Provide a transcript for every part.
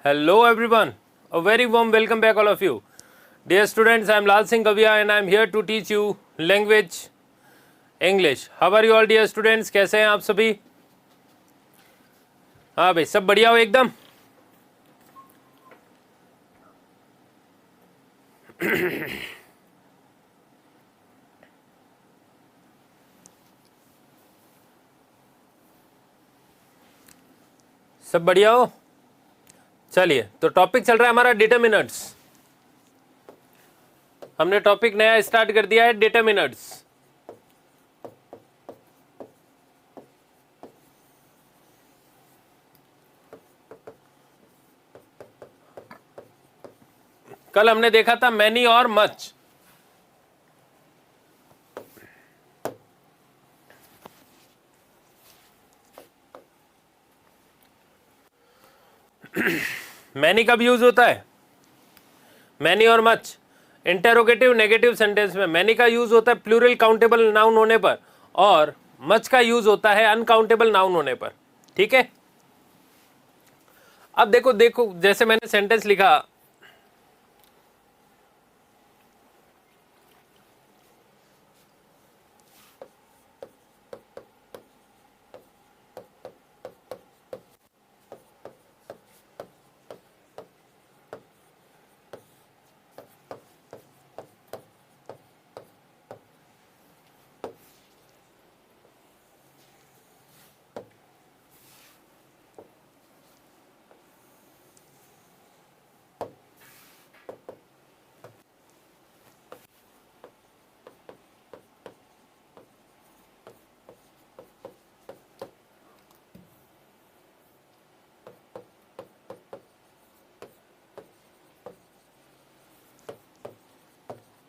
Hello everyone, a very warm welcome back all of you. Dear students, I am Lal Singh Kavia and I am here to teach you language English. How are you all dear students? कैसे हैं आप सभी? हाँ भाई, सब बढ़िया हो एकदम? सब बढ़िया हो? चलिए, तो टॉपिक चल रहा है हमारा डिटरमिनर्स. हमने टॉपिक नया स्टार्ट कर दिया है, डिटरमिनर्स. कल हमने देखा था मैनी और मच. मैनी कब यूज होता है? मैनी और मच इंटेरोगेटिव नेगेटिव सेंटेंस में मैनी का यूज होता है प्लूरल काउंटेबल नाउन होने पर, और मच का यूज होता है अनकाउंटेबल नाउन होने पर. ठीक है, अब देखो देखो जैसे मैंने सेंटेंस लिखा,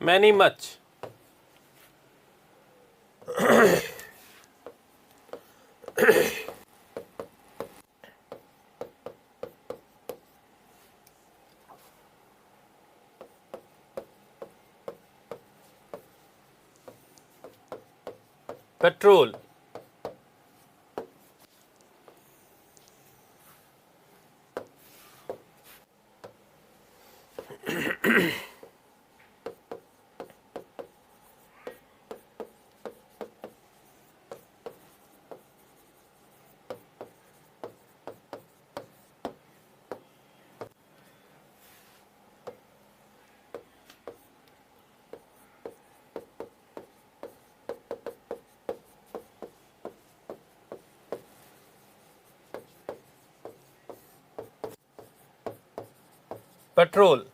many much. Petrol. Petrol.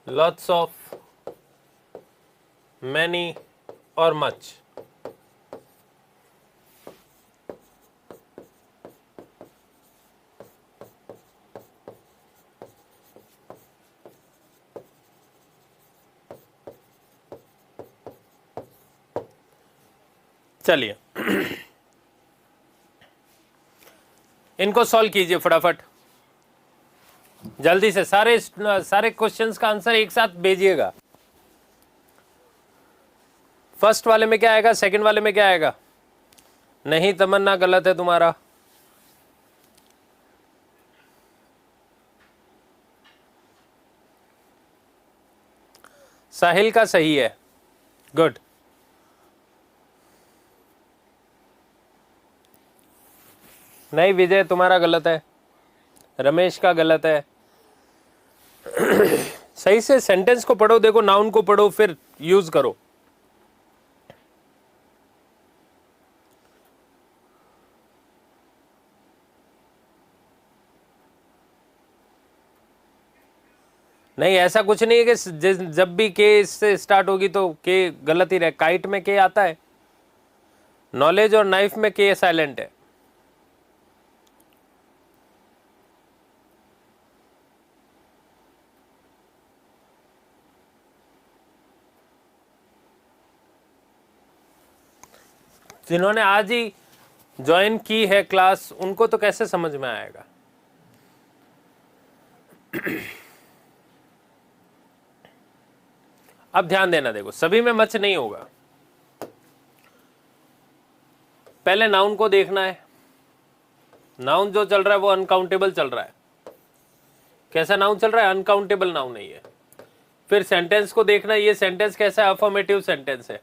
Lots of, many और much. चलिए इनको सॉल्व कीजिए फटाफट जल्दी से. सारे क्वेश्चंस का आंसर एक साथ भेजिएगा. फर्स्ट वाले में क्या आएगा, सेकंड वाले में क्या आएगा? नहीं तमन्ना, गलत है तुम्हारा. साहिल का सही है. गुड. नहीं विजय, तुम्हारा गलत है. रमेश का गलत है. सही से सेंटेंस को पढ़ो, देखो नाउन को पढ़ो, फिर यूज करो. नहीं, ऐसा कुछ नहीं है कि जब भी के से स्टार्ट होगी तो के गलत ही रहे. काइट में के आता है, नॉलेज और नाइफ में के साइलेंट है. जिन्होंने आज ही ज्वाइन की है क्लास उनको तो कैसे समझ में आएगा। अब ध्यान देना, देखो सभी में मच नहीं होगा। पहले नाउन को देखना है, नाउन जो चल रहा है वो अनकाउंटेबल चल रहा है। कैसा नाउन चल रहा है? अनकाउंटेबल नाउन है ये। फिर सेंटेंस को देखना है, ये सेंटेंस कैसा है? अफर्मेटिव सेंटेंस है।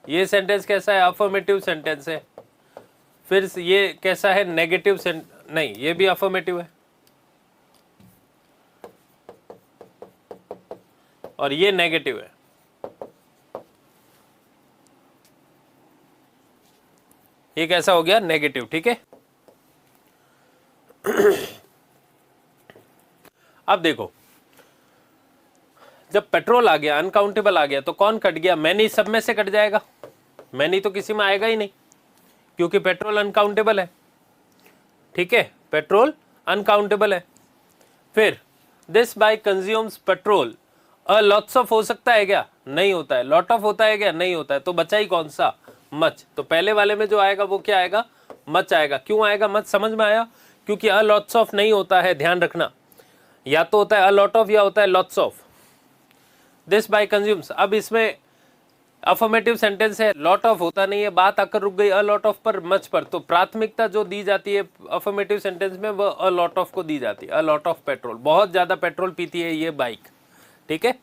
ये सेंटेंस कैसा है? अफर्मेटिव सेंटेंस है। फिर ये कैसा है? नेगेटिव नहीं, ये भी अफर्मेटिव है। और ये नेगेटिव है। ये कैसा हो गया? नेगेटिव। ठीक है। अब देखो, जब पेट्रोल आ गया, अनकाउंटेबल आ गया, तो कौन कट गया? मैनी सब में से कट जाएगा। मैनी तो किसी में आएगा ही नहीं, क्योंकि पेट्रोल अनकाउंटेबल है। ठीक है, पेट्रोल अनकाउंटेबल है। फिर this bike consumes petrol, a lots of हो सकता है क्या? नहीं होता है। लॉट ऑफ होता है क्या? नहीं होता है। तो बचा ही कौन सा? मच। तो पहले वाले में जो आएगा वो क्या आएगा? मच आएगा। क्यों आएगा मच? समझ में आया? क्योंकि अ लॉट्स ऑफ नहीं होता है, ध्यान रखना। या तो होता है अ लॉट ऑफ या होता है lots of. This bike consumes, अब इसमें अफर्मेटिव सेंटेंस है, लॉट ऑफ होता नहीं है, बात आकर रुक गई अ लॉट ऑफ पर, मच पर। तो प्राथमिकता जो दी जाती है अफर्मेटिव सेंटेंस में वो अ लॉट ऑफ को दी जाती है। अ लॉट ऑफ पेट्रोल, बहुत ज्यादा पेट्रोल पीती है ये बाइक। ठीक है।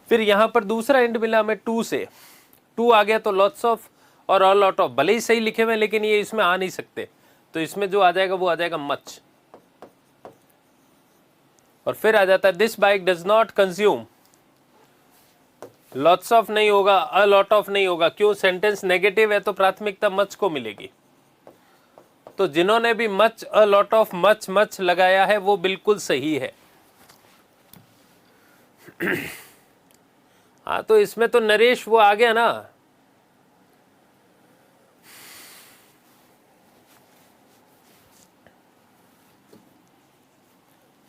फिर यहां पर दूसरा एंड मिला हमें टू से, टू आ गया तो लॉट्स ऑफ और अ लॉट ऑफ भले ही सही लिखे हुए लेकिन ये इसमें आ नहीं सकते, तो इसमें जो आ जाएगा वो आ जाएगा मच। और फिर आ जाता है this bike does not consume, lots of नहीं होगा, अ लॉट ऑफ नहीं होगा। क्यों? सेंटेंस नेगेटिव है तो प्राथमिकता मच को मिलेगी। तो जिन्होंने भी much, a lot of, much much लगाया है वो बिल्कुल सही है। हाँ, तो इसमें तो नरेश वो आ गया ना।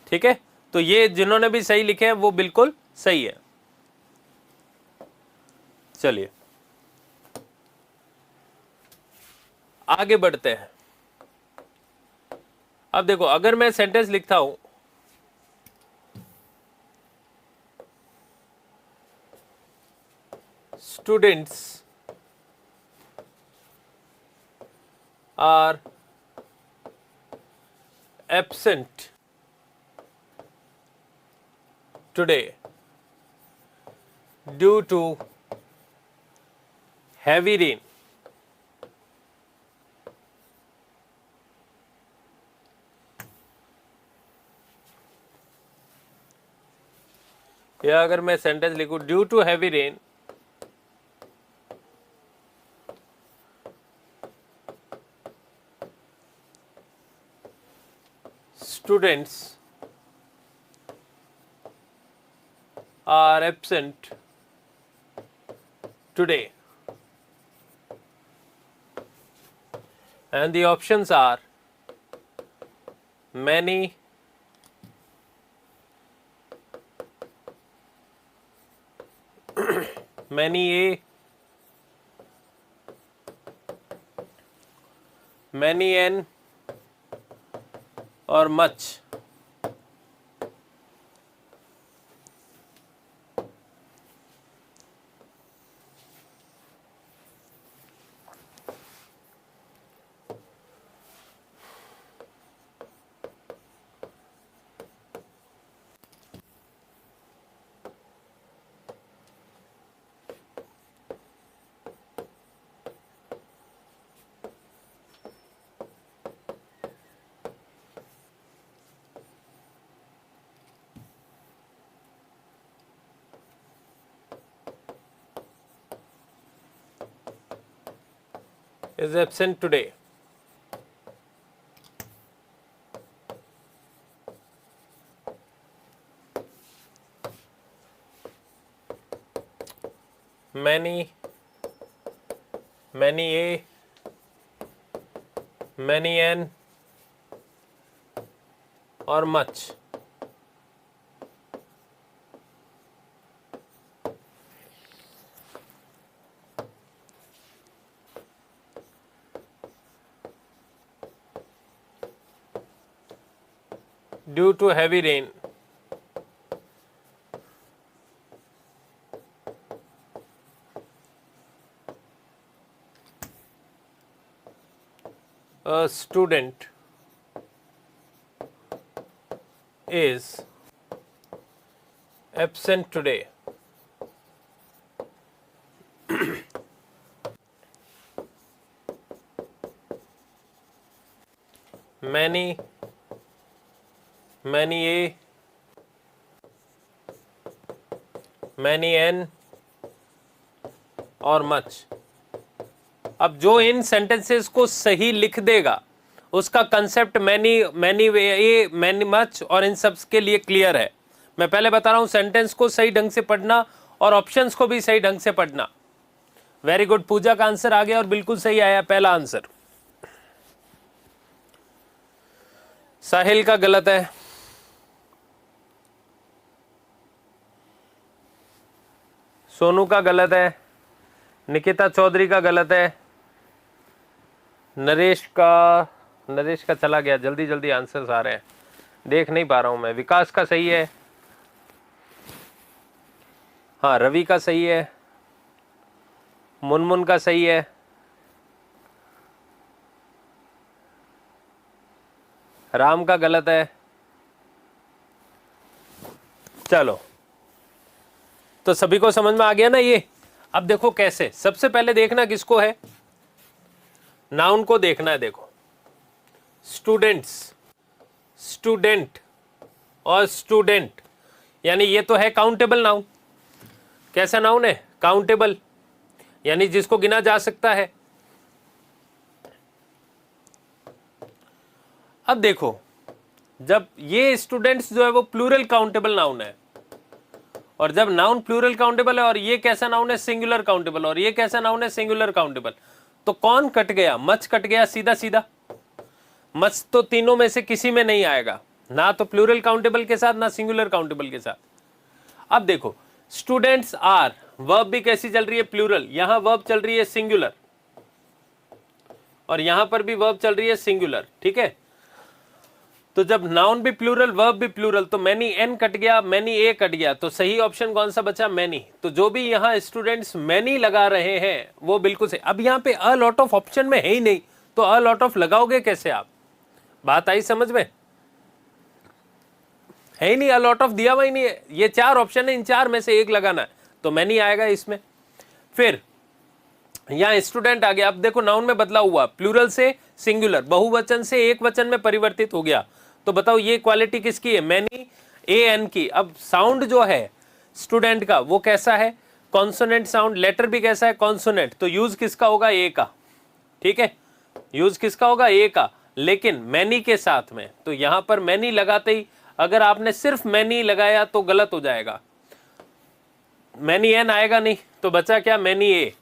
ठीक है, तो ये जिन्होंने भी सही लिखे हैं वो बिल्कुल सही है। चलिए आगे बढ़ते हैं। अब देखो, अगर मैं सेंटेंस लिखता हूं students are absent today due to heavy rain, या अगर मैं सेंटेंस लिखूं due to heavy rain students are absent today, and the options are many, many A, many N और much। is absent today। many, many A, many N और much। Due to heavy rain, a student is absent today. Many a, many n और much. अब जो इन sentences को सही लिख देगा उसका concept many a many much और इन सब के लिए क्लियर है। मैं पहले बता रहा हूं, सेंटेंस को सही ढंग से पढ़ना और ऑप्शंस को भी सही ढंग से पढ़ना। वेरी गुड, पूजा का आंसर आ गया और बिल्कुल सही आया पहला आंसर। साहिल का गलत है, सोनू का गलत है, निकिता चौधरी का गलत है, नरेश का चला गया। जल्दी जल्दी आंसर्स आ रहे हैं, देख नहीं पा रहा हूं मैं। विकास का सही है, हाँ रवि का सही है, मुनमुन का सही है, राम का गलत है। चलो, तो सभी को समझ में आ गया ना ये। अब देखो कैसे, सबसे पहले देखना किसको है, नाउन को देखना है। देखो स्टूडेंट्स, स्टूडेंट और स्टूडेंट, यानी ये तो है काउंटेबल नाउन। कैसा नाउन है? काउंटेबल, यानी जिसको गिना जा सकता है। अब देखो, जब ये स्टूडेंट्स जो है वो प्लूरल काउंटेबल नाउन है, और जब नाउन प्लूरल काउंटेबल है और ये कैसा नाउन है? सिंगुलर काउंटेबल, और ये कैसा नाउन है? Singular countable. तो कौन कट गया? मच कट गया सीधा सीधा। मच तो तीनों में से किसी में नहीं आएगा, ना तो प्लूरल काउंटेबल के साथ ना सिंगुलर काउंटेबल के साथ। अब देखो स्टूडेंट्स आर, वर्ब भी कैसी चल रही है? प्लूरल। यहां वर्ब चल रही है सिंगुलर और यहां पर भी वर्ब चल रही है सिंगुलर, ठीक है। तो जब नाउन भी प्लूरल वर्ब भी प्लूरल, तो मैनी एन कट गया, मैनी ए कट गया, तो सही ऑप्शन कौन सा बचा? मैनी। तो जो भी यहाँ स्टूडेंट्स मैनी लगा रहे हैं वो बिल्कुल सही। अब यहाँ पे अ लॉट ऑफ ऑप्शन में है ही नहीं, तो अ लॉट ऑफ लगाओगे कैसे आप? बात आई समझ में? है ही नहीं, अ लॉट ऑफ दिया हुआ ही नहीं है। ये चार ऑप्शन है, इन चार में से एक लगाना है, तो मैनी आएगा इसमें। फिर यहाँ स्टूडेंट आ गया। अब देखो नाउन में बदलाव हुआ, प्लूरल से सिंगुलर, बहुवचन से एक वचन में परिवर्तित हो गया। तो बताओ ये क्वालिटी किसकी है? मैनी ए एन की। अब साउंड जो है स्टूडेंट का वो कैसा है? Consonant sound. लेटर भी कैसा है? कॉन्सोनेंट। तो यूज किसका होगा? ए का, ठीक है। यूज किसका होगा? ए का, लेकिन मैनी के साथ में। तो यहां पर मैनी लगाते ही अगर आपने सिर्फ मैनी लगाया तो गलत हो जाएगा, मैनी एन आएगा नहीं, तो बचा क्या? Many a.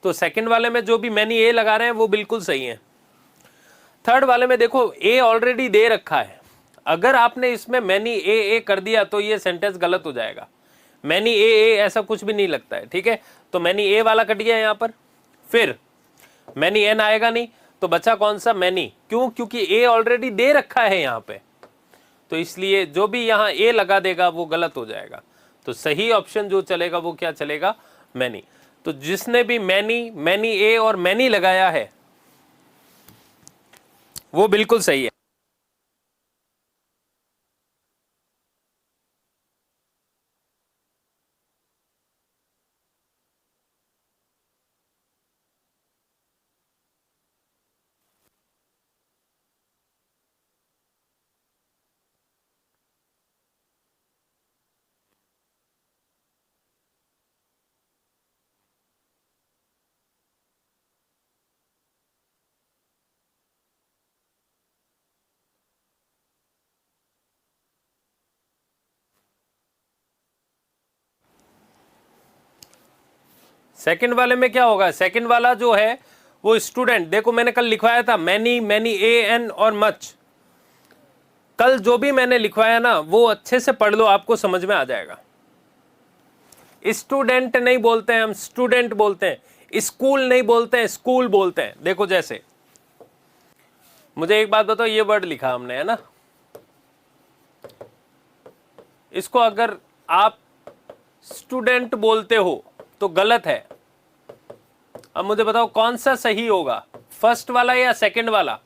तो सेकंड वाले में जो भी मैनी ए लगा रहे हैं वो बिल्कुल सही है। थर्ड वाले में देखो ए ऑलरेडी दे रखा है, अगर आपने इसमें मैनी ए कर दिया तो ये सेंटेंस गलत हो जाएगा। मैनी ए ऐसा कुछ भी नहीं लगता है, ठीक है। तो मैनी ए वाला कट गया यहां पर। फिर मैनी एन आएगा नहीं, तो बचा कौन सा? मैनी। क्यों? क्योंकि ए ऑलरेडी दे रखा है यहां पे, तो इसलिए जो भी यहां ए लगा देगा वो गलत हो जाएगा। तो सही ऑप्शन जो चलेगा वो क्या चलेगा? मैनी। तो जिसने भी मैनी, मैनी ए और मैनी लगाया है वो बिल्कुल सही है। सेकंड वाले में क्या होगा? सेकंड वाला जो है वो स्टूडेंट, देखो मैंने कल लिखवाया था मैनी, मैनी ए एन और मच। कल जो भी मैंने लिखवाया ना वो अच्छे से पढ़ लो, आपको समझ में आ जाएगा। स्टूडेंट नहीं बोलते हैं हम, स्टूडेंट बोलते हैं। स्कूल नहीं बोलते हैं, स्कूल बोलते हैं। देखो जैसे मुझे एक बात बताओ, ये वर्ड लिखा हमने है ना, इसको अगर आप स्टूडेंट बोलते हो तो गलत है। अब मुझे बताओ कौन सा सही होगा, फर्स्ट वाला या सेकंड वाला?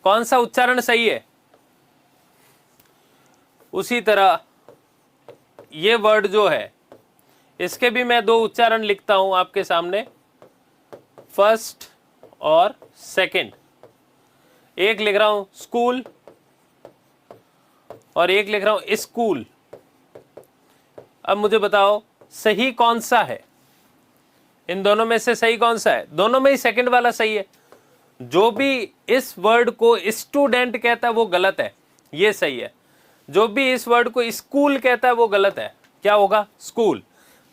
कौन सा उच्चारण सही है? उसी तरह ये वर्ड जो है इसके भी मैं दो उच्चारण लिखता हूं आपके सामने, फर्स्ट और सेकंड। एक लिख रहा हूं स्कूल और एक लिख रहा हूं स्कूल। अब मुझे बताओ सही कौन सा है? इन दोनों में से सही कौन सा है? दोनों में ही सेकंड वाला सही है। जो भी इस वर्ड को स्टूडेंट कहता है वो गलत है, ये सही है। जो भी इस वर्ड को स्कूल कहता है वो गलत है। क्या होगा? स्कूल।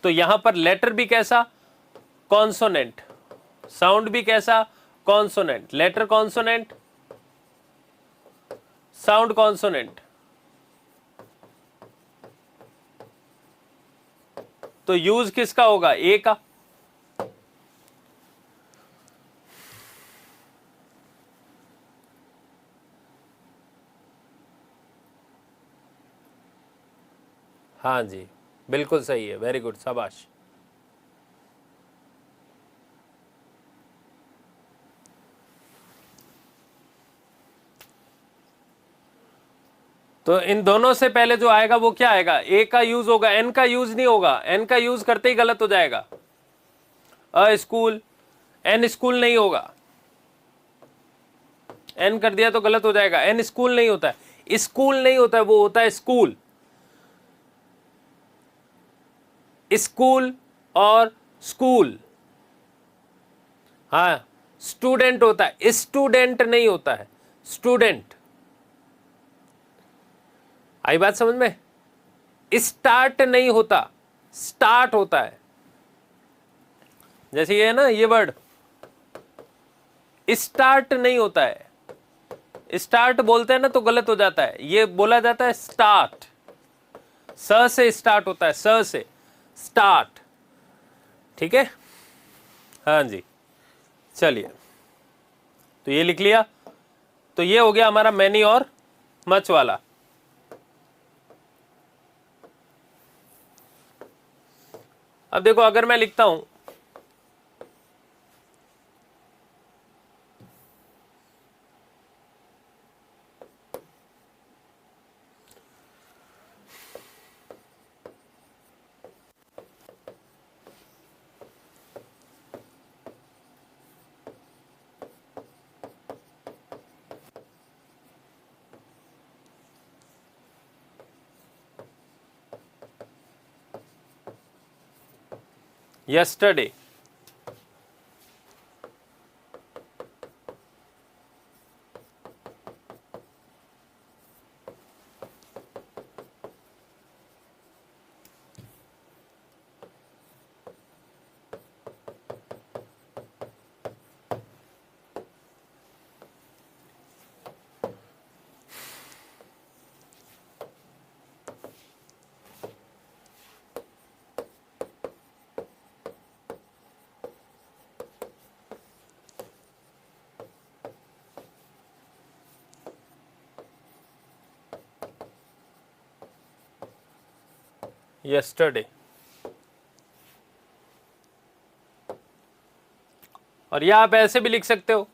तो यहां पर लेटर भी कैसा? कॉन्सोनेंट। साउंड भी कैसा? Consonant. Letter consonant, sound consonant. तो यूज किसका होगा? ए का। हाँ जी, बिल्कुल सही है, वेरी गुड, शाबाश। तो इन दोनों से पहले जो आएगा वो क्या आएगा? ए का यूज होगा, एन का यूज नहीं होगा। एन का यूज करते ही गलत हो जाएगा। अ स्कूल, एन स्कूल नहीं होगा। एन कर दिया तो गलत हो जाएगा। एन स्कूल नहीं होता है, स्कूल नहीं होता है, वो होता है स्कूल। स्कूल और स्कूल। हाँ, स्टूडेंट होता है, स्टूडेंट नहीं होता है, स्टूडेंट। आई बात समझ में? स्टार्ट नहीं होता, स्टार्ट होता है। जैसे ये है ना, ये वर्ड स्टार्ट नहीं होता है। स्टार्ट बोलते हैं ना तो गलत हो जाता है, ये बोला जाता है स्टार्ट। स से स्टार्ट होता है, स से स्टार्ट। ठीक है, हाँ जी। चलिए, तो ये लिख लिया। तो ये हो गया हमारा मैनी और मच वाला। अब देखो, अगर मैं लिखता हूं yesterday, yesterday। और यह आप ऐसे भी लिख सकते हो,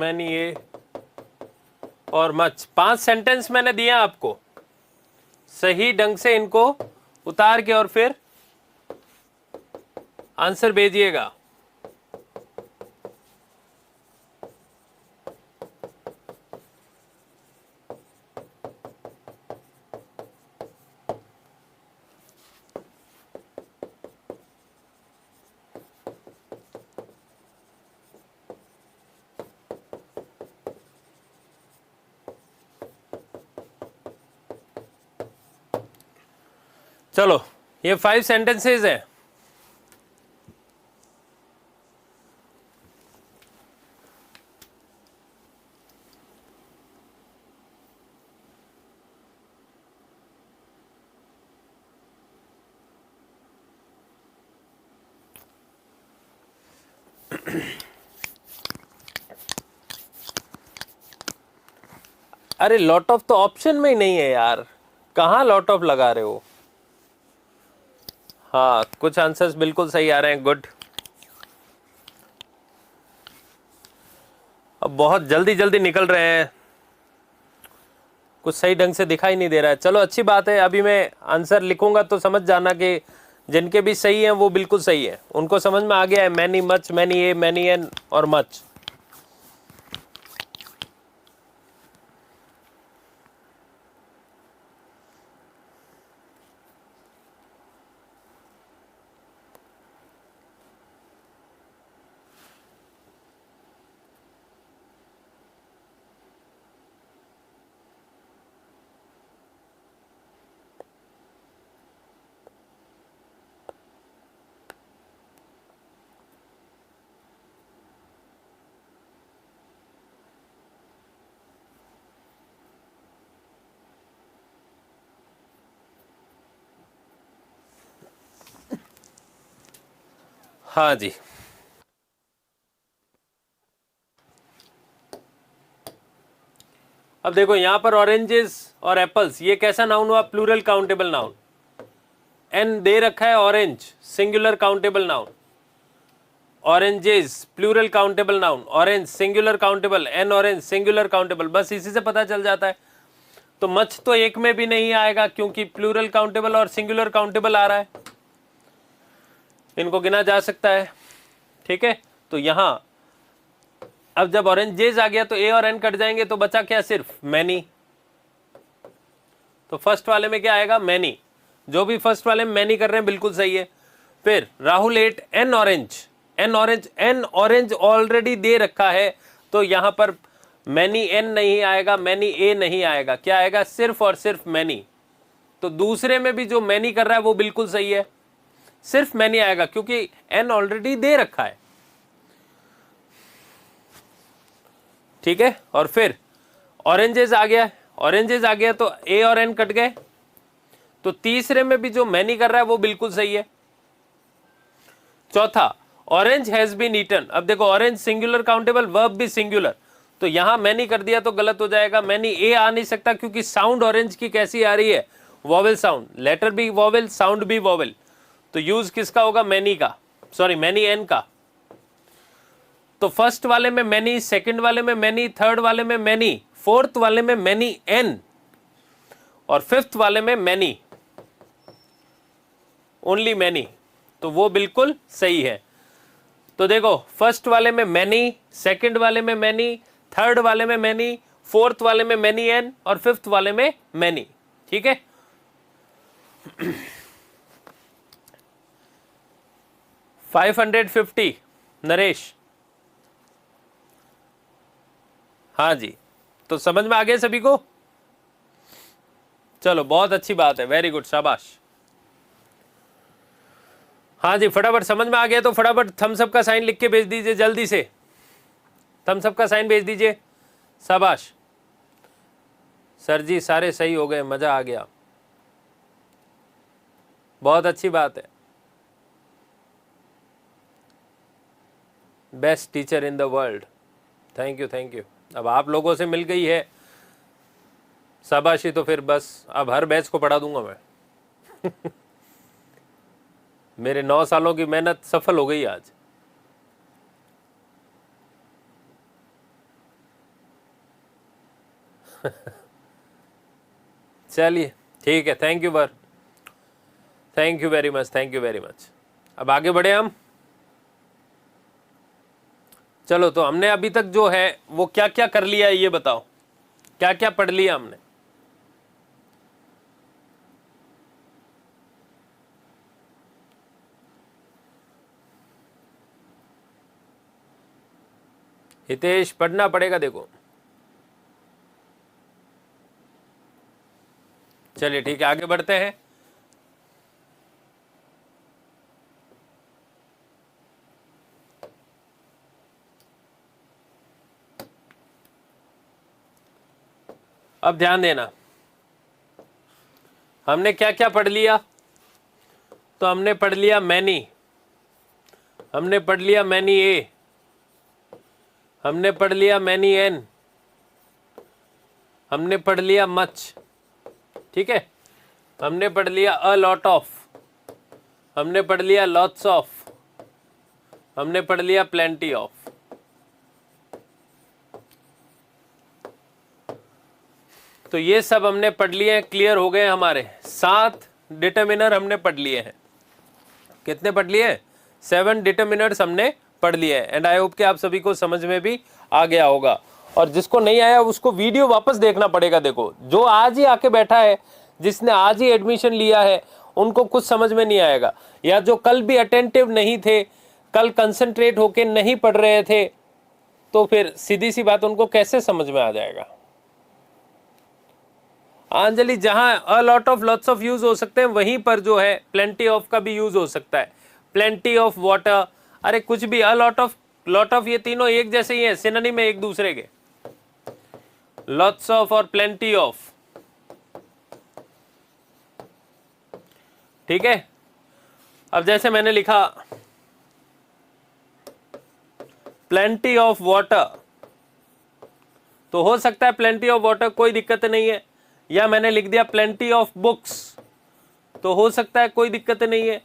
मैनी ए और मच। 5 सेंटेंस मैंने दिया आपको, सही ढंग से इनको उतार के और फिर आंसर भेजिएगा। चलो, ये 5 सेंटेंसेस हैं। अरे लॉट ऑफ तो ऑप्शन में ही नहीं है यार, कहाँ लॉट ऑफ लगा रहे हो। हाँ, कुछ आंसर्स बिल्कुल सही आ रहे हैं, गुड। अब बहुत जल्दी जल्दी निकल रहे हैं, कुछ सही ढंग से दिखाई नहीं दे रहा है। चलो अच्छी बात है, अभी मैं आंसर लिखूंगा तो समझ जाना कि जिनके भी सही हैं वो बिल्कुल सही है, उनको समझ में आ गया है। Many, much, many a, many an और मच। हाँ जी, अब देखो यहां पर ऑरेंजेस और एप्पल्स, ये कैसा नाउन हुआ? Plural countable noun. एन दे रखा है orange, singular countable noun. Oranges plural countable noun, orange singular countable, an orange singular countable, बस इसी से पता चल जाता है। तो मच तो एक में भी नहीं आएगा क्योंकि प्लूरल काउंटेबल और सिंगुलर काउंटेबल आ रहा है, इनको गिना जा सकता है। ठीक है, तो यहां अब जब ऑरेंजेस आ गया तो ए और एन कट जाएंगे, तो बचा क्या? सिर्फ मैनी। तो फर्स्ट वाले में क्या आएगा? मैनी। जो भी फर्स्ट वाले में मैनी कर रहे हैं बिल्कुल सही है। फिर Rahul ate an orange, an orange, an orange already दे रखा है, तो यहां पर मैनी एन नहीं आएगा, मैनी ए नहीं आएगा, क्या आएगा? सिर्फ और सिर्फ मैनी। तो दूसरे में भी जो मैनी कर रहा है वो बिल्कुल सही है, सिर्फ मैनी आएगा क्योंकि एन ऑलरेडी दे रखा है। ठीक है, और फिर ऑरेंजेस आ गया, ऑरेंजेस आ गया तो ए और एन कट गए, तो तीसरे में भी जो मैनी कर रहा है वो बिल्कुल सही है। चौथा, ऑरेंज हैज बीन ईटन। अब देखो ऑरेंज सिंगुलर काउंटेबल, वर्ब भी सिंगुलर, तो यहां मैनी कर दिया तो गलत हो जाएगा। मैनी ए आ नहीं सकता क्योंकि साउंड ऑरेंज की कैसी आ रही है? वॉवेल साउंड, लेटर भी वॉवेल, साउंड भी वॉवेल, तो यूज किसका होगा? मैनी का, सॉरी मैनी एन का। तो फर्स्ट वाले में मैनी, सेकंड वाले में मैनी, थर्ड वाले में मैनी, फोर्थ वाले में मैनी एन और फिफ्थ वाले में मैनी, ओनली मैनी, तो वो बिल्कुल सही है। तो देखो फर्स्ट वाले में मैनी, सेकंड वाले में मैनी, थर्ड वाले में मैनी, फोर्थ वाले में मैनी एन और फिफ्थ वाले में मैनी। ठीक है, 550 नरेश। हाँ जी, तो समझ में आ गया सभी को? चलो बहुत अच्छी बात है, वेरी गुड, शाबाश। हाँ जी, फटाफट समझ में आ गया तो फटाफट थम्स अप का साइन लिख के भेज दीजिए, जल्दी से थम्स अप का साइन भेज दीजिए, शाबाश। सर जी सारे सही हो गए, मजा आ गया, बहुत अच्छी बात है। Best teacher in the world, thank you thank you. अब आप लोगों से मिल गई है शाबाशी, तो फिर बस अब हर बैच को पढ़ा दूंगा मैं। मेरे 9 सालों की मेहनत सफल हो गई आज। चलिए ठीक है, thank you were, thank you very much, thank you very much. अब आगे बढ़े हम। चलो, तो हमने अभी तक जो है वो क्या क्या कर लिया है ये बताओ, क्या क्या पढ़ लिया हमने? हितेश, पढ़ना पड़ेगा देखो। चलिए ठीक है, आगे बढ़ते हैं। अब ध्यान देना, हमने क्या क्या पढ़ लिया? तो हमने पढ़ लिया मैनी, हमने पढ़ लिया मैनी ए, हमने पढ़ लिया मैनी एन, हमने पढ़ लिया मच, ठीक है, हमने पढ़ लिया अ लॉट ऑफ, हमने पढ़ लिया लॉट्स ऑफ, हमने पढ़ लिया प्लेंटी ऑफ। तो ये सब हमने पढ़ लिए हैं, क्लियर हो गए हमारे 7 डिटर्मिनर हमने पढ़ लिए हैं। कितने पढ़ लिए? 7 डिटर्मिनर्स हमने पढ़ लिए हैं। एंड आई होप कि आप सभी को समझ में भी आ गया होगा, और जिसको नहीं आया उसको वीडियो वापस देखना पड़ेगा। देखो, जो आज ही आके बैठा है, जिसने आज ही एडमिशन लिया है, उनको कुछ समझ में नहीं आएगा, या जो कल भी अटेंटिव नहीं थे, कल कंसंट्रेट होके नहीं पढ़ रहे थे, तो फिर सीधी सी बात उनको कैसे समझ में आ जाएगा? अंजलि, जहां a lot of lots of use हो सकते हैं, वहीं पर जो है प्लेंटी ऑफ का भी यूज हो सकता है। प्लेंटी ऑफ वाटर, अरे कुछ भी, अ लॉट ऑफ ये तीनों एक जैसे ही हैं, सिनोनिम में एक दूसरे के। लॉट्स ऑफ और प्लेंटी ऑफ, ठीक है। अब जैसे मैंने लिखा प्लेंटी ऑफ वाटर, तो हो सकता है प्लेंटी ऑफ वाटर, कोई दिक्कत नहीं है। या मैंने लिख दिया प्लेंटी ऑफ बुक्स, तो हो सकता है, कोई दिक्कत नहीं है।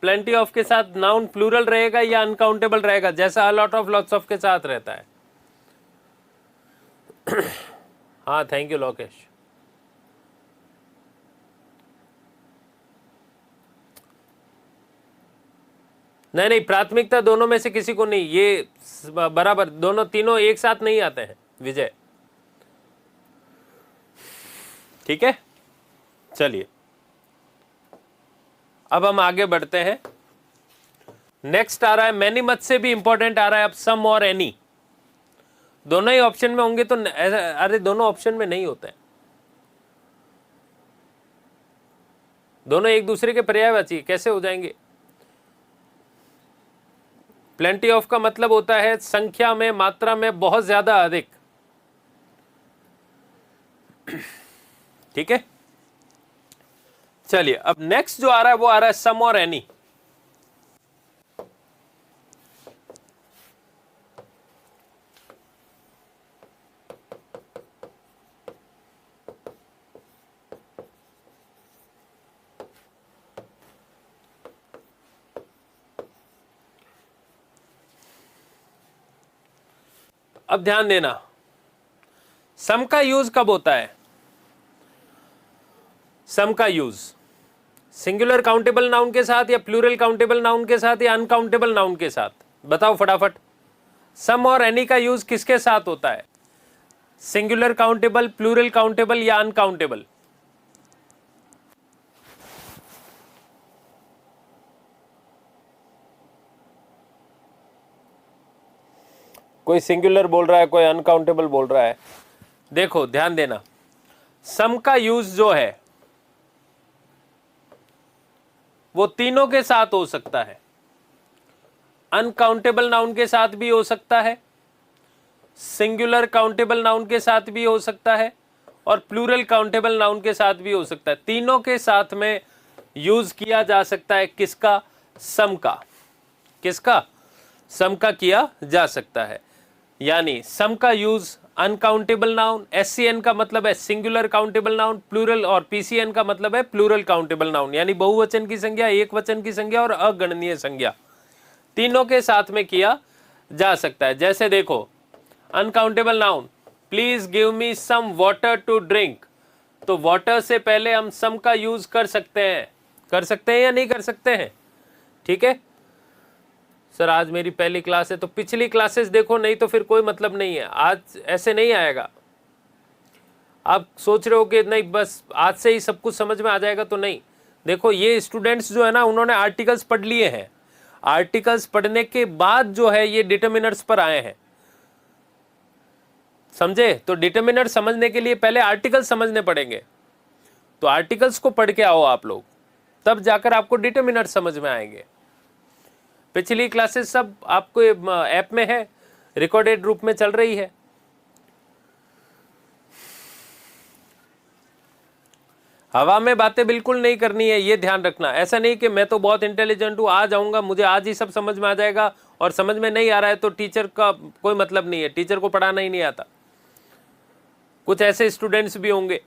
प्लेंटी ऑफ के साथ नाउन प्लूरल रहेगा या अनकाउंटेबल रहेगा, जैसा a lot of lots of के साथ रहता है। हाँ, थैंक यू लोकेश। नहीं नहीं, प्राथमिकता दोनों में से किसी को नहीं, ये बराबर, दोनों तीनों एक साथ नहीं आते हैं विजय, ठीक है। चलिए, अब हम आगे बढ़ते हैं। नेक्स्ट आ रहा है, मैनी मच से भी इंपॉर्टेंट आ रहा है अब सम और एनी। दोनों ही ऑप्शन में होंगे तो अरे दोनों ऑप्शन में नहीं होते हैं, दोनों एक दूसरे के पर्यायवाची कैसे हो जाएंगे? प्लेंटी ऑफ का मतलब होता है संख्या में, मात्रा में बहुत ज्यादा अधिक, ठीक है। चलिए, अब नेक्स्ट जो आ रहा है वो आ रहा है सम और एनी। अब ध्यान देना, सम का यूज कब होता है? सम का यूज सिंगुलर काउंटेबल नाउन के साथ, या प्लूरल काउंटेबल नाउन के साथ, या अनकाउंटेबल नाउन के साथ? बताओ फटाफट। सम और एनी का यूज किसके साथ होता है? सिंगुलर काउंटेबल, प्लूरल काउंटेबल या अनकाउंटेबल? कोई सिंगुलर बोल रहा है, कोई अनकाउंटेबल बोल रहा है। देखो ध्यान देना, सम का यूज जो है वो तीनों के साथ हो सकता है। अनकाउंटेबल नाउन के साथ भी हो सकता है, सिंगुलर काउंटेबल नाउन के साथ भी हो सकता है, और प्लूरल काउंटेबल नाउन के साथ भी हो सकता है। तीनों के साथ में यूज किया जा सकता है किसका? सम का। किसका? सम का किया जा सकता है। यानी सम का यूज अनकाउंटेबल नाउन, एससीएन का मतलब है सिंगुलर काउंटेबल नाउन, प्लूरल, और पीसीएन का मतलब है प्लूरल काउंटेबल नाउन, यानी बहुवचन की संख्या, एक वचन की संख्या और अगणनीय संख्या, तीनों के साथ में किया जा सकता है। जैसे देखो, uncountable noun, please give me some water to drink, तो वाटर से पहले हम सम का यूज कर सकते हैं या नहीं कर सकते हैं? ठीक है सर, आज मेरी पहली क्लास है तो पिछली क्लासेस देखो, नहीं तो फिर कोई मतलब नहीं है। आज ऐसे नहीं आएगा। आप सोच रहे हो कि नहीं बस आज से ही सब कुछ समझ में आ जाएगा, तो नहीं। देखो ये स्टूडेंट्स जो है ना, उन्होंने आर्टिकल्स पढ़ लिए हैं। आर्टिकल्स पढ़ने के बाद जो है ये डिटर्मिनर्स पर आए हैं, समझे? तो डिटर्मिनर समझने के लिए पहले आर्टिकल्स समझने पड़ेंगे। तो आर्टिकल्स को पढ़ के आओ आप लोग, तब जाकर आपको डिटर्मिनर समझ में आएंगे। पिछली क्लासेस सब आपको ऐप में है, रिकॉर्डेड रूप में चल रही है। हवा में बातें बिल्कुल नहीं करनी है, ये ध्यान रखना। ऐसा नहीं कि मैं तो बहुत इंटेलिजेंट हूँ, आ जाऊंगा, मुझे आज ही सब समझ में आ जाएगा, और समझ में नहीं आ रहा है तो टीचर का कोई मतलब नहीं है, टीचर को पढ़ाना ही नहीं आता। कुछ ऐसे स्टूडेंट्स भी होंगे,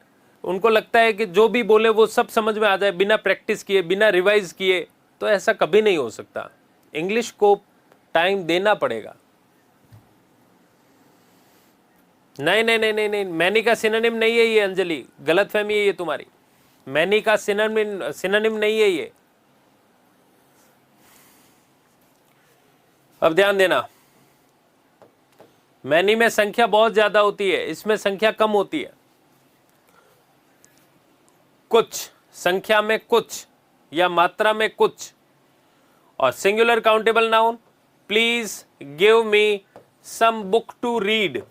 उनको लगता है कि जो भी बोले वो सब समझ में आ जाए बिना प्रैक्टिस किए, बिना रिवाइज किए। तो ऐसा कभी नहीं हो सकता। इंग्लिश को टाइम देना पड़ेगा। नहीं नहीं नहीं नहीं नहीं, मैनी का सिनोनिम नहीं है ये अंजलि, गलतफहमी है ये तुम्हारी। मैनी का सिनोनिम नहीं है ये। अब ध्यान देना, मैनी में संख्या बहुत ज्यादा होती है, इसमें संख्या कम होती है। कुछ संख्या में कुछ या मात्रा में कुछ। और singular countable noun, please give me some book to read.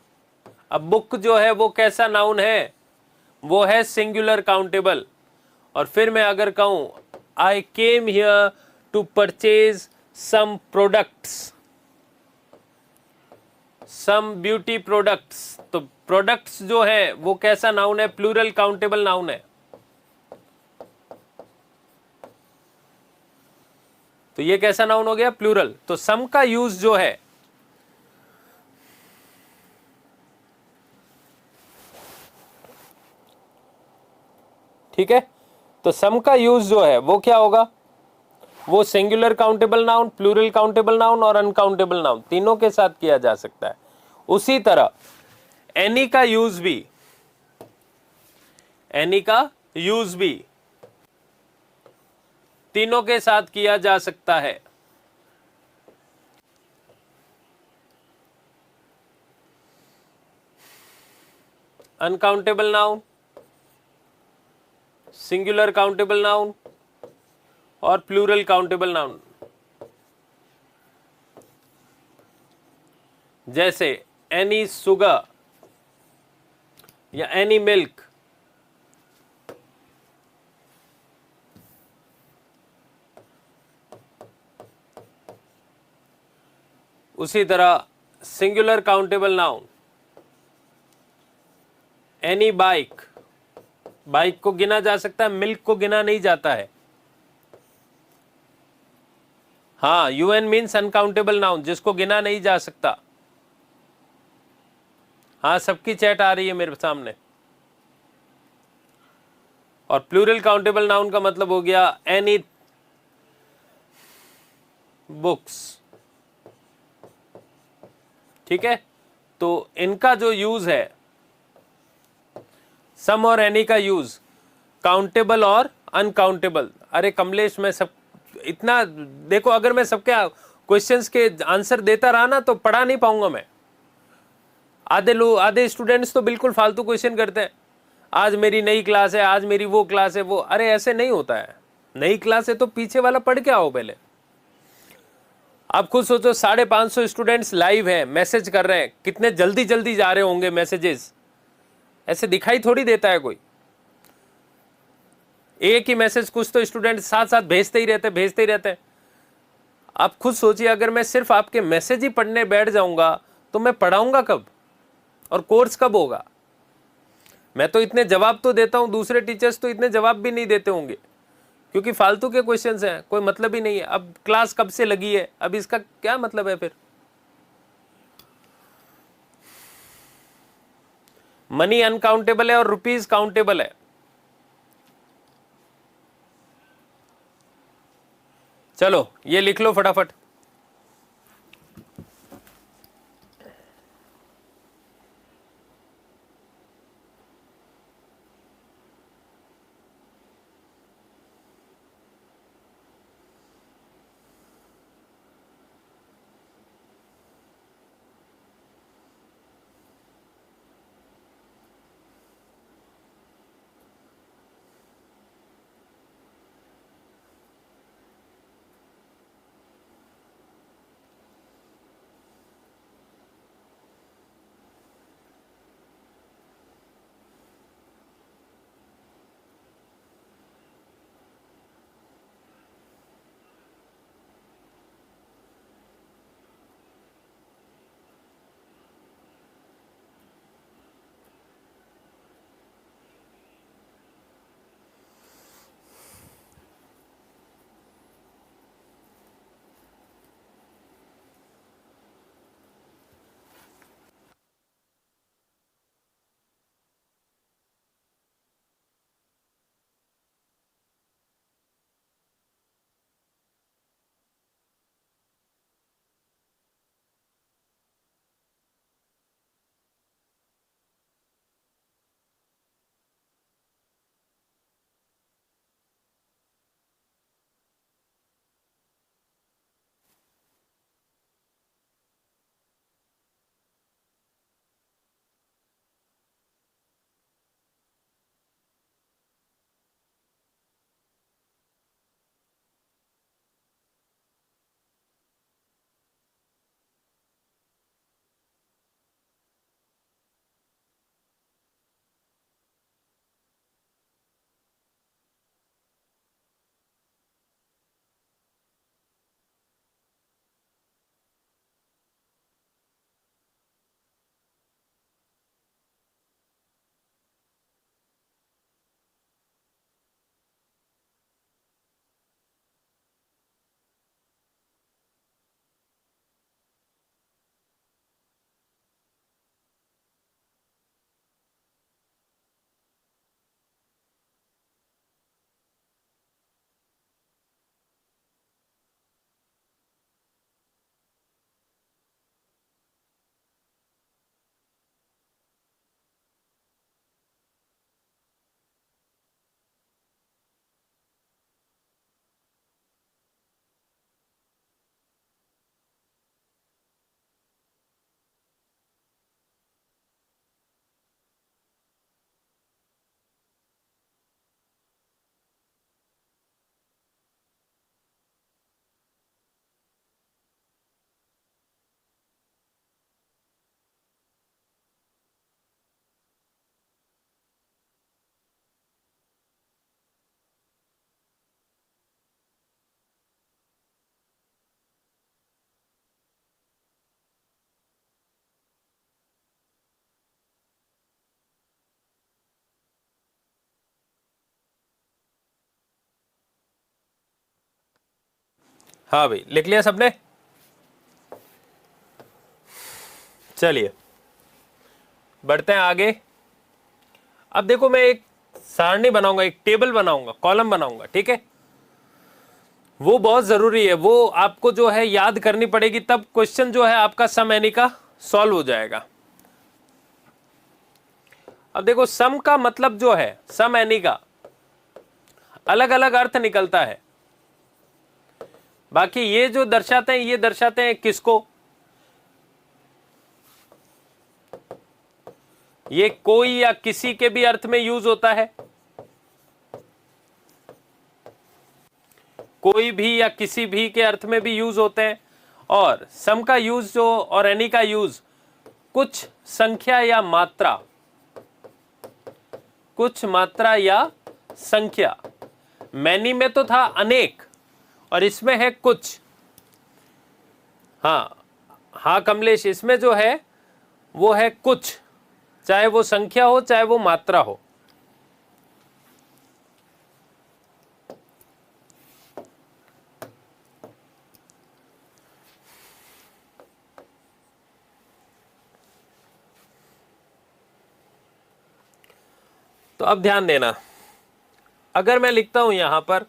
अब बुक जो है वो कैसा नाउन है? वो है सिंगुलर काउंटेबल। और फिर मैं अगर कहूं I came here to purchase some products, some beauty products, तो प्रोडक्ट्स जो है वो कैसा नाउन है? प्लूरल काउंटेबल नाउन है। तो ये कैसा नाउन हो गया? प्लूरल। तो सम का यूज जो है, ठीक है, तो सम का यूज जो है वो क्या होगा? वो singular countable noun, plural countable noun और अनकाउंटेबल नाउन तीनों के साथ किया जा सकता है। उसी तरह एनी का यूज भी, एनी का यूज भी तीनों के साथ किया जा सकता है। Uncountable noun, singular countable noun और प्लूरल काउंटेबल नाउन। जैसे एनी सुगर या एनी मिल्क, उसी तरह singular countable noun any bike, bike को गिना जा सकता है, मिल्क को गिना नहीं जाता है। हाँ, यूएन मीन्स अनकाउंटेबल नाउन, जिसको गिना नहीं जा सकता। हाँ, सबकी चैट आ रही है मेरे सामने। और प्लूरल काउंटेबल नाउन का मतलब हो गया एनी बुक्स, ठीक है। तो इनका जो यूज है, सम और एनी का यूज, काउंटेबल और अनकाउंटेबल। अरे कमलेश, मैं सब इतना देखो, अगर मैं सबके क्वेश्चंस के आंसर देता रहा ना तो पढ़ा नहीं पाऊंगा मैं। आधे स्टूडेंट्स तो बिल्कुल फालतू क्वेश्चन करते हैं, आज मेरी नई क्लास है, आज मेरी वो क्लास है, वो। अरे ऐसे नहीं होता है। नई क्लास है तो पीछे वाला पढ़ के आओ पहले। आप खुद सोचो, 550 स्टूडेंट्स लाइव हैं, मैसेज कर रहे हैं, कितने जल्दी जल्दी जा रहे होंगे मैसेजेस। ऐसे दिखाई थोड़ी देता है कोई। एक ही मैसेज कुछ तो स्टूडेंट साथ साथ भेजते ही रहते हैं। आप खुद सोचिए, अगर मैं सिर्फ आपके मैसेज ही पढ़ने बैठ जाऊंगा तो मैं पढ़ाऊंगा कब और कोर्स कब होगा? मैं तो इतने जवाब तो देता हूं, दूसरे टीचर्स तो इतने जवाब भी नहीं देते होंगे, क्योंकि फालतू के क्वेश्चंस हैं, कोई मतलब ही नहीं है। अब क्लास कब से लगी है, अब इसका क्या मतलब है फिर? मनी अनकाउंटेबल है और रुपीज काउंटेबल है। चलो ये लिख लो फटाफट। हाँ भाई, लिख लिया सबने? चलिए बढ़ते हैं आगे। अब देखो, मैं एक सारणी बनाऊंगा, एक टेबल बनाऊंगा, कॉलम बनाऊंगा, ठीक है? वो बहुत जरूरी है, वो आपको जो है याद करनी पड़ेगी, तब क्वेश्चन जो है आपका सम एनी का सॉल्व हो जाएगा। अब देखो, सम का मतलब जो है, सम एनी का अलग अलग अर्थ निकलता है। बाकी ये जो दर्शाते हैं, ये दर्शाते हैं किसको? ये कोई या किसी के भी अर्थ में यूज होता है, कोई भी या किसी भी के अर्थ में भी यूज होते हैं। और सम का यूज जो और एनी का यूज कुछ संख्या या मात्रा, कुछ मात्रा या संख्या। मैनी में तो था अनेक और इसमें है कुछ। हाँ कमलेश, इसमें जो है वो है कुछ, चाहे वो संख्या हो चाहे वो मात्रा हो। तो अब ध्यान देना, अगर मैं लिखता हूं यहां पर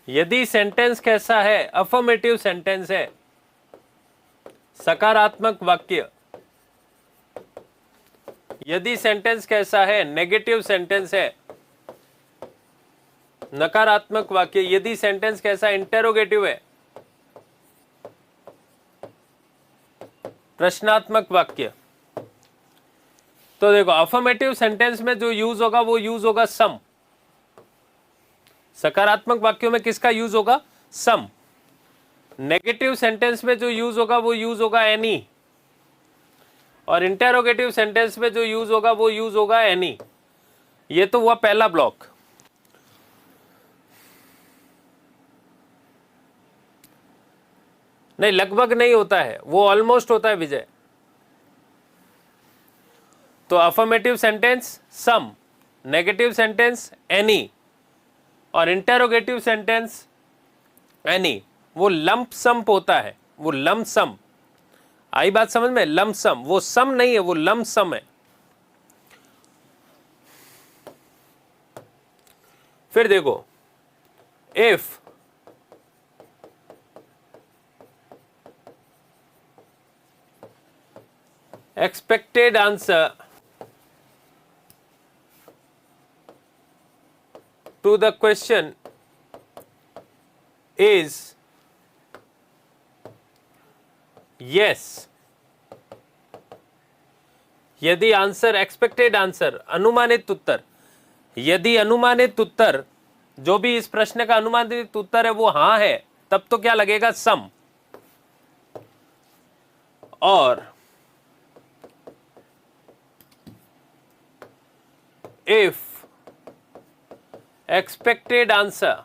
यदि सेंटेंस कैसा है, अफर्मेटिव सेंटेंस है, सकारात्मक वाक्य। यदि सेंटेंस कैसा है, नेगेटिव सेंटेंस है, नकारात्मक वाक्य। यदि सेंटेंस कैसा, इंटेरोगेटिव है, प्रश्नात्मक वाक्य। तो देखो, अफर्मेटिव सेंटेंस में जो यूज होगा वो यूज होगा सम। सकारात्मक वाक्यों में किसका यूज होगा? सम। नेगेटिव सेंटेंस में जो यूज होगा वो यूज होगा एनी। और इंटेरोगेटिव सेंटेंस में जो यूज होगा वो यूज होगा एनी। ये तो हुआ पहला ब्लॉक। नहीं, लगभग नहीं होता है, वो ऑलमोस्ट होता है विजय। तो अफर्मेटिव सेंटेंस सम, नेगेटिव सेंटेंस एनी, और इंटेरोगेटिव सेंटेंस एनी। वो लंप सम होता है, वो लंप सम। आई बात समझ में? लंप सम, वो सम नहीं है, वो लंप सम है। फिर देखो, if expected answer to the question is yes, यदि आंसर, एक्सपेक्टेड आंसर, अनुमानित उत्तर, यदि अनुमानित उत्तर, जो भी इस प्रश्न का अनुमानित उत्तर है वो हाँ है, तब तो क्या लगेगा? सम। और if expected answer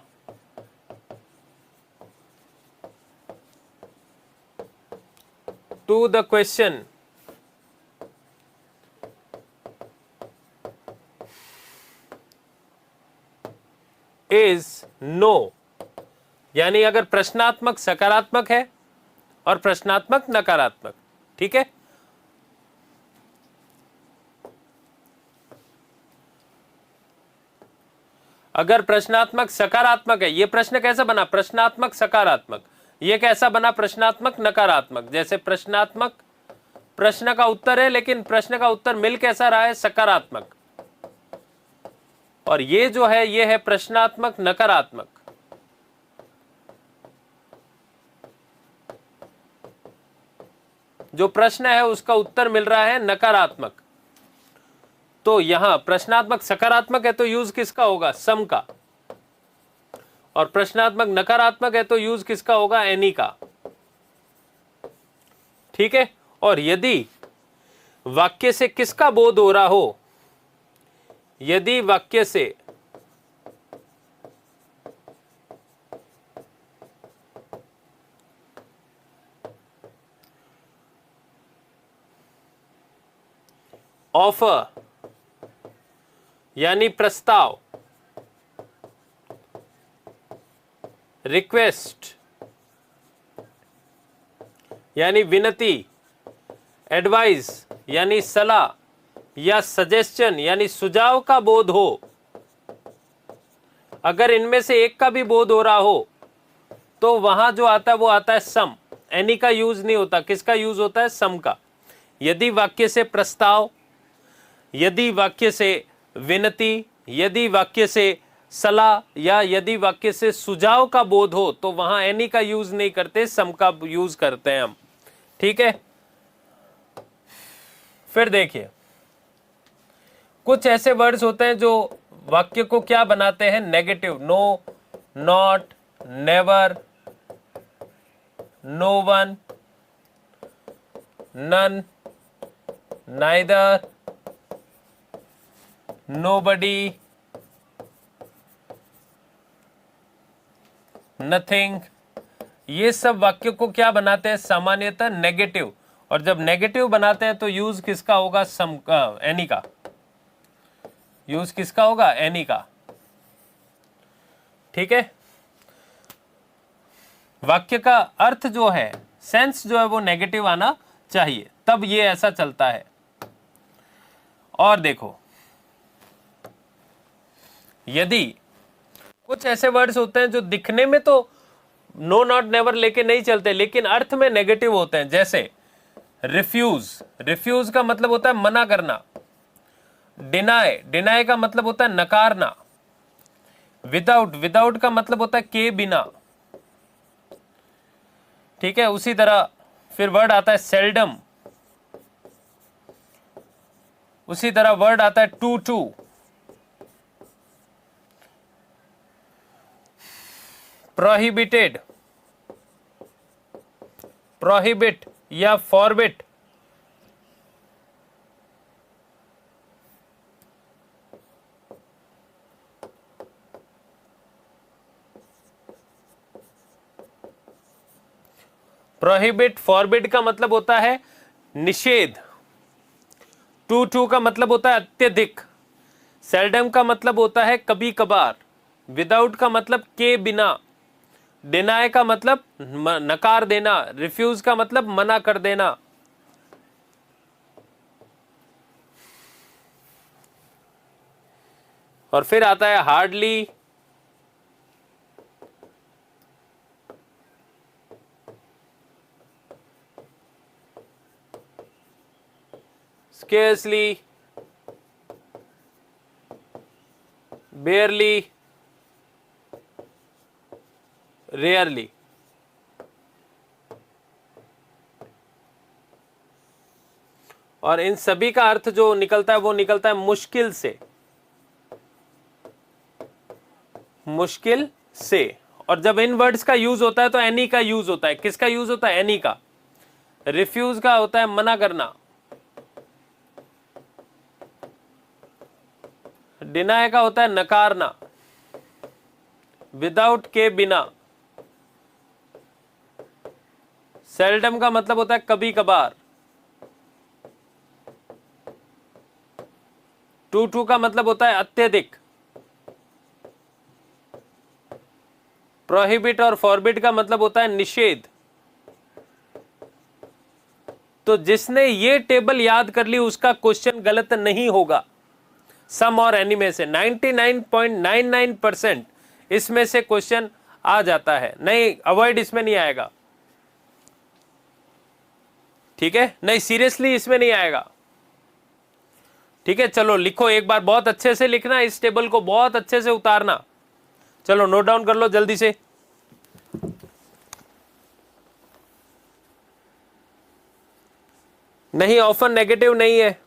to the question is no, यानी अगर प्रश्नात्मक सकारात्मक है और प्रश्नात्मक नकारात्मक, ठीक है? अगर प्रश्नात्मक सकारात्मक है, ये प्रश्न कैसा बना? प्रश्नात्मक सकारात्मक। ये कैसा बना? प्रश्नात्मक नकारात्मक। जैसे प्रश्नात्मक प्रश्न का उत्तर है, लेकिन प्रश्न का उत्तर मिल कैसा रहा है? सकारात्मक। और ये जो है, ये है प्रश्नात्मक नकारात्मक। जो प्रश्न है उसका उत्तर मिल रहा है नकारात्मक। तो यहां प्रश्नात्मक सकारात्मक है तो यूज किसका होगा, सम का, और प्रश्नात्मक नकारात्मक है तो यूज किसका होगा, एनी का। ठीक है। और यदि वाक्य से किसका बोध हो रहा हो, यदि वाक्य से ऑफर यानी प्रस्ताव, रिक्वेस्ट यानी विनती, एडवाइस यानी सलाह, या सजेशन यानी सुझाव का बोध हो, अगर इनमें से एक का भी बोध हो रहा हो तो वहां जो आता है वो आता है सम। एनी का यूज नहीं होता, किसका यूज होता है, सम का। यदि वाक्य से प्रस्ताव, यदि वाक्य से विनती, यदि वाक्य से सलाह, या यदि वाक्य से सुझाव का बोध हो तो वहां एनी का यूज नहीं करते, सम का यूज करते हैं हम। ठीक है। फिर देखिए, कुछ ऐसे वर्ड्स होते हैं जो वाक्य को क्या बनाते हैं, negative. No, not, never, no one, none, neither, nobody, nothing. ये सब वाक्य को क्या बनाते हैं, सामान्यतः नेगेटिव। और जब नेगेटिव बनाते हैं तो यूज किसका होगा, सम का, एनी का। यूज किसका होगा, एनी का। ठीक है। वाक्य का अर्थ जो है, सेंस जो है वो नेगेटिव आना चाहिए, तब ये ऐसा चलता है। और देखो, यदि कुछ ऐसे वर्ड्स होते हैं जो दिखने में तो नो, नॉट, नेवर लेके नहीं चलते, लेकिन अर्थ में नेगेटिव होते हैं। जैसे रिफ्यूज, रिफ्यूज का मतलब होता है मना करना। डिनाय, डिनाय का मतलब होता है नकारना। विदाउट, विदाउट का मतलब होता है के बिना। ठीक है। उसी तरह फिर वर्ड आता है सेल्डम, उसी तरह वर्ड आता है टू टू, प्रोहिबिटेड, प्रोहिबिट या फॉरबिट। प्रोहिबिट, फॉरबिट का मतलब होता है निषेध। टू टू का मतलब होता है अत्यधिक। सेल्डम का मतलब होता है कभी कभार। विदाउट का मतलब के बिना। डिनाय का मतलब नकार देना। रिफ्यूज का मतलब मना कर देना। और फिर आता है हार्डली, scarcely, barely, rarely। और इन सभी का अर्थ जो निकलता है वो निकलता है मुश्किल से, मुश्किल से। और जब इन वर्ड्स का यूज होता है तो एनी का यूज होता है। किसका यूज होता है, एनी का। रिफ्यूज का होता है मना करना। डिनाय का होता है नकारना। विदाउट के बिना। सेल्डम का मतलब होता है कभी कभार। टू टू का मतलब होता है अत्यधिक। प्रोहिबिट और फॉरबिट का मतलब होता है निषेध। तो जिसने ये टेबल याद कर ली उसका क्वेश्चन गलत नहीं होगा। सम और एनी में से 99.99% इसमें से क्वेश्चन आ जाता है। नहीं, अवॉइड इसमें नहीं आएगा। ठीक है, नहीं सीरियसली इसमें नहीं आएगा। ठीक है, चलो लिखो एक बार, बहुत अच्छे से लिखना, इस टेबल को बहुत अच्छे से उतारना। चलो नोट डाउन कर लो जल्दी से। नहीं, ऑफन नेगेटिव नहीं है।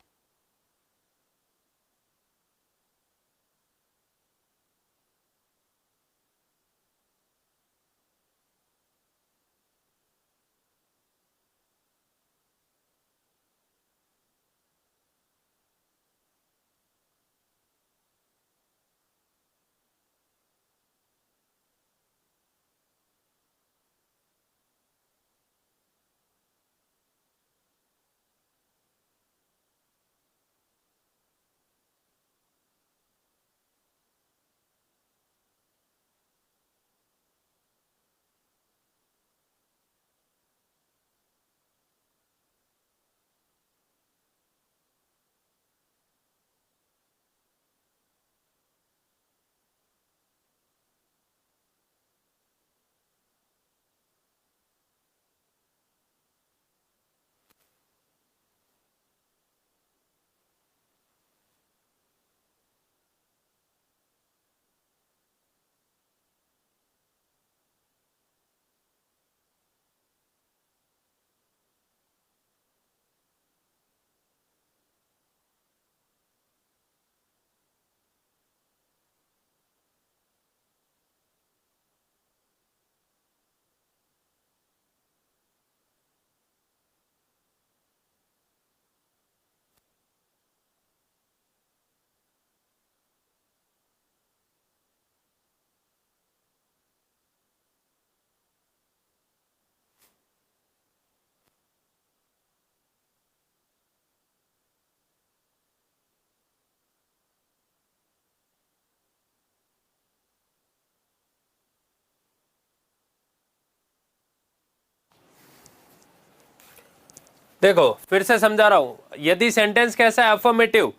देखो फिर से समझा रहा हूं, यदि सेंटेंस कैसा है अफर्मेटिव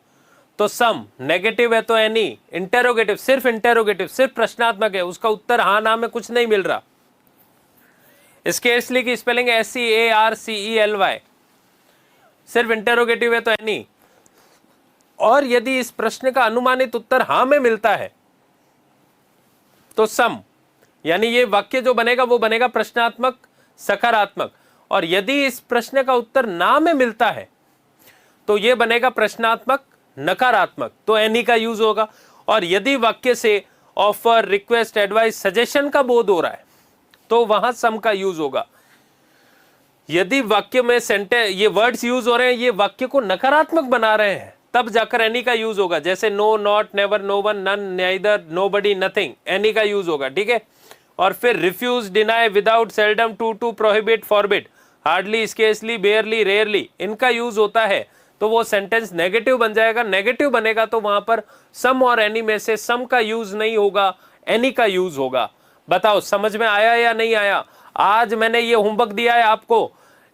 तो सम, नेगेटिव है तो एनी, इंटेरोगेटिव सिर्फ प्रश्नात्मक है, उसका उत्तर हाँ ना में कुछ नहीं मिल रहा। स्केर्सली की स्पेलिंग SCARCELY, सिर्फ इंटेरोगेटिव है तो एनी। और यदि इस प्रश्न का अनुमानित उत्तर हाँ में मिलता है तो सम, यानी ये वाक्य जो बनेगा वो बनेगा प्रश्नात्मक सकारात्मक। और यदि इस प्रश्न का उत्तर ना में मिलता है तो ये बनेगा प्रश्नात्मक नकारात्मक, तो एनी का यूज होगा। और यदि वाक्य से ऑफर, रिक्वेस्ट, एडवाइस, सजेशन का बोध हो रहा है तो वहां सम का यूज होगा। यदि वाक्य में ये वर्ड्स यूज हो रहे हैं, ये वाक्य को नकारात्मक बना रहे हैं, तब जाकर एनी का यूज होगा। जैसे no, not, never, no one, none, neither, nobody, nothing, any का यूज होगा। ठीक है। और फिर refuse, deny, without, seldom, to, prohibit, forbid, hardly, scarcely, barely, rarely, इनका यूज होता है तो वो सेंटेंस नेगेटिव बन जाएगा। नेगेटिव बनेगा तो वहां पर सम और एनी में से सम का यूज नहीं होगा, एनी का यूज होगा। बताओ समझ में आया या नहीं आया? आज मैंने ये होमवर्क दिया है आपको,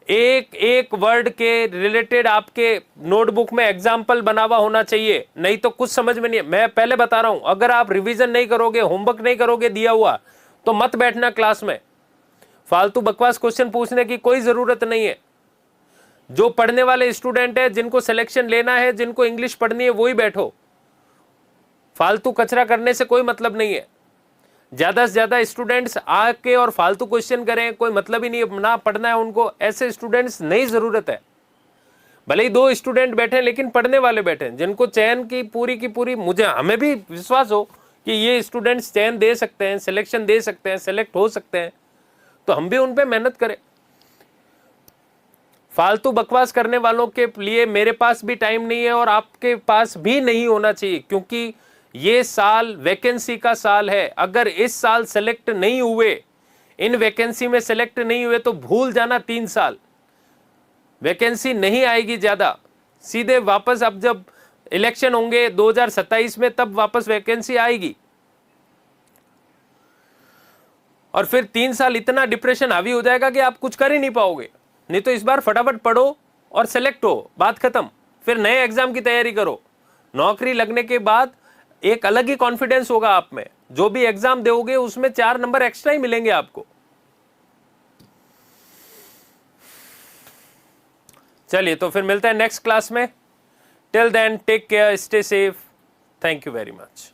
एक एक वर्ड के रिलेटेड आपके नोटबुक में एग्जाम्पल बना हुआ होना चाहिए, नहीं तो कुछ समझ में नहीं है। मैं पहले बता रहा हूं, अगर आप रिवीजन नहीं करोगे, होमवर्क नहीं करोगे दिया हुआ, तो मत बैठना क्लास में। फालतू बकवास क्वेश्चन पूछने की कोई जरूरत नहीं है। जो पढ़ने वाले स्टूडेंट है, जिनको सिलेक्शन लेना है, जिनको इंग्लिश पढ़नी है, वही बैठो। फालतू कचरा करने से कोई मतलब नहीं है। ज्यादा से ज्यादा स्टूडेंट्स आके और फालतू क्वेश्चन करें, कोई मतलब ही नहीं है, ना पढ़ना है उनको, ऐसे स्टूडेंट्स नहीं जरूरत है। भले ही 2 स्टूडेंट बैठे लेकिन पढ़ने वाले बैठे, जिनको चयन की पूरी मुझे हमें भी विश्वास हो कि ये स्टूडेंट्स चयन दे सकते हैं, सिलेक्शन दे सकते हैं, सेलेक्ट हो सकते हैं, तो हम भी उन पे मेहनत करें। फालतू बकवास करने वालों के लिए मेरे पास भी टाइम नहीं है और आपके पास भी नहीं होना चाहिए, क्योंकि ये साल वैकेंसी का साल है। अगर इस साल सेलेक्ट नहीं हुए, इन वैकेंसी में सेलेक्ट नहीं हुए, तो भूल जाना 3 साल वैकेंसी नहीं आएगी ज्यादा। सीधे वापस अब जब इलेक्शन होंगे 2027 में, तब वापस वैकेंसी आएगी। और फिर 3 साल इतना डिप्रेशन हावी हो जाएगा कि आप कुछ कर ही नहीं पाओगे। नहीं तो इस बार फटाफट पढ़ो और सेलेक्ट हो, बात खत्म। फिर नए एग्जाम की तैयारी करो। नौकरी लगने के बाद एक अलग ही कॉन्फिडेंस होगा आप में, जो भी एग्जाम दोगे उसमें 4 नंबर एक्स्ट्रा ही मिलेंगे आपको। चलिए तो फिर मिलते हैं नेक्स्ट क्लास में। Till then take care, stay safe, thank you very much.